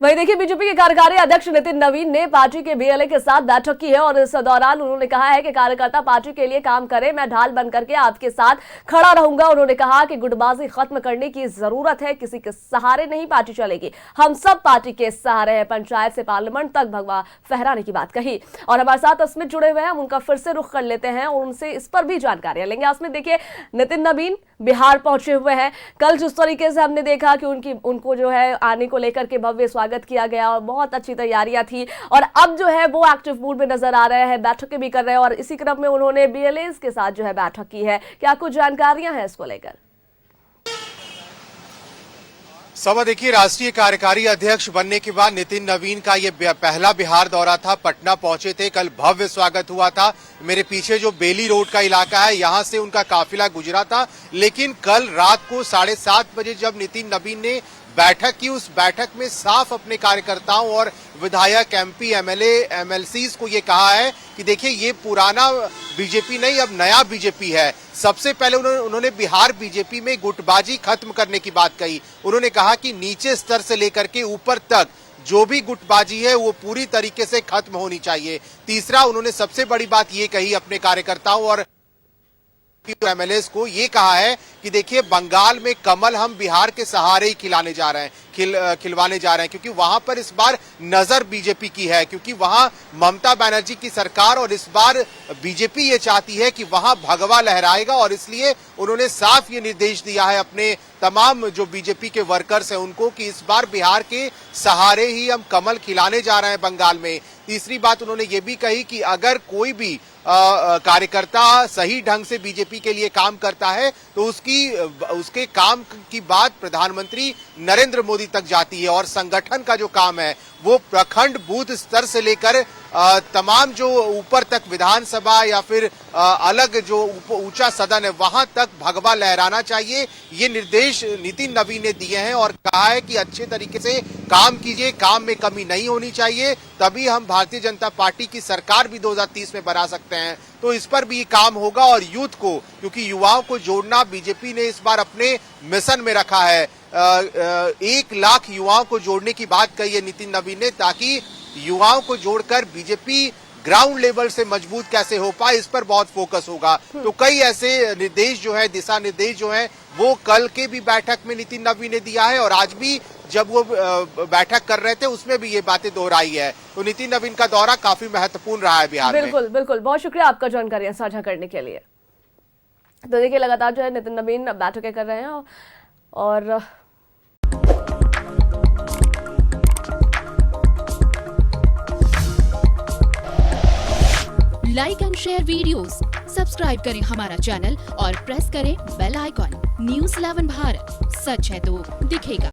वहीं देखिए, बीजेपी के कार्यकारी अध्यक्ष नितिन नवीन ने पार्टी के बीएलए के साथ बैठक की है और इस दौरान उन्होंने कहा है कि कार्यकर्ता पार्टी के लिए काम करें, मैं ढाल बन करके आपके साथ खड़ा रहूंगा। उन्होंने कहा कि गुटबाजी खत्म करने की जरूरत है, किसी के सहारे नहीं पार्टी चलेगी, हम सब पार्टी के सहारे हैं। पंचायत से पार्लियामेंट तक भगवा फहराने की बात कही। और हमारे साथ अस्मित जुड़े हुए हैं, हम उनका फिर से रुख कर लेते हैं और उनसे इस पर भी जानकारियां लेंगे। अस्मित, देखिए, नितिन नवीन बिहार पहुंचे हुए हैं। कल जिस तरीके से हमने देखा कि उनको जो है आने को लेकर के भव्य स्वागत किया गया और बहुत अच्छी तैयारियां थी, और अब जो है वो एक्टिव मूड में नजर आ रहे हैं, बैठकें भी कर रहे हैं और इसी क्रम में उन्होंने बीएलएस के साथ जो है बैठक की है। क्या कुछ जानकारियां हैं इसको लेकर? सभा, देखिए, राष्ट्रीय कार्यकारी अध्यक्ष बनने के बाद नितिन नवीन का ये पहला बिहार दौरा था। पटना पहुंचे थे, कल भव्य स्वागत हुआ था। मेरे पीछे जो बेली रोड का इलाका है, यहां से उनका काफिला गुजरा था। लेकिन कल रात को 7:30 बजे जब नितिन नवीन ने बैठक की, उस बैठक में साफ अपने कार्यकर्ताओं और विधायक, एमपी, एमएलए, एमएलसीज को ये कहा है कि देखिए, ये पुराना बीजेपी नहीं, अब नया बीजेपी है। सबसे पहले उन्होंने बिहार बीजेपी में गुटबाजी खत्म करने की बात कही। उन्होंने कहा कि नीचे स्तर से लेकर के ऊपर तक जो भी गुटबाजी है वो पूरी तरीके से खत्म होनी चाहिए। तीसरा, उन्होंने सबसे बड़ी बात ये कही अपने कार्यकर्ताओं और एमएलएस को, ये कहा है कि देखिए, बंगाल में कमल हम बिहार के सहारे ही खिलवाने जा रहे हैं, क्योंकि वहां पर इस बार नजर बीजेपी की है, क्योंकि वहां ममता बनर्जी की सरकार और इस बार बीजेपी ये चाहती है कि वहां भगवा लहराएगा। और इसलिए उन्होंने साफ ये निर्देश दिया है अपने तमाम जो बीजेपी के वर्कर्स हैं उनको कि इस बार बिहार के सहारे ही हम कमल खिलाने जा रहे हैं बंगाल में। तीसरी बात उन्होंने ये भी कही कि अगर कोई भी कार्यकर्ता सही ढंग से बीजेपी के लिए काम करता है तो उसके काम की बात प्रधानमंत्री नरेंद्र मोदी तक जाती है। और संगठन का जो काम है वो प्रखंड बूथ स्तर से लेकर तमाम जो ऊपर तक विधानसभा या फिर अलग जो ऊंचा सदन है वहां तक भगवा लहराना चाहिए। ये निर्देश नितिन नवीन ने दिए हैं और कहा है कि अच्छे तरीके से काम कीजिए, काम में कमी नहीं होनी चाहिए, तभी हम भारतीय जनता पार्टी की सरकार भी 2030 में बना सकते हैं। तो इस पर भी काम होगा। और यूथ को, क्योंकि युवाओं को जोड़ना बीजेपी ने इस बार अपने मिशन में रखा है, 1 लाख युवाओं को जोड़ने की बात कही है नितिन नवीन ने, ताकि युवाओं को जोड़कर बीजेपी ग्राउंड लेवल से मजबूत कैसे हो पाए, इस पर बहुत फोकस होगा। तो कई ऐसे निर्देश जो है, दिशा निर्देश जो है, वो कल के भी बैठक में नितिन नवीन ने दिया है और आज भी जब वो बैठक कर रहे थे उसमें भी ये बातें दोहराई है। तो नितिन नवीन का दौरा काफी महत्वपूर्ण रहा है बिहार में। बिल्कुल बिल्कुल, बहुत शुक्रिया आपका जानकारियां साझा करने के लिए। तो देखिए, लगातार जो है नितिन नवीन बैठकें कर रहे हैं और like and share videos, subscribe करें हमारा चैनल और प्रेस करें बेल आइकॉन। न्यूज़ 11 भारत, सच है तो दिखेगा।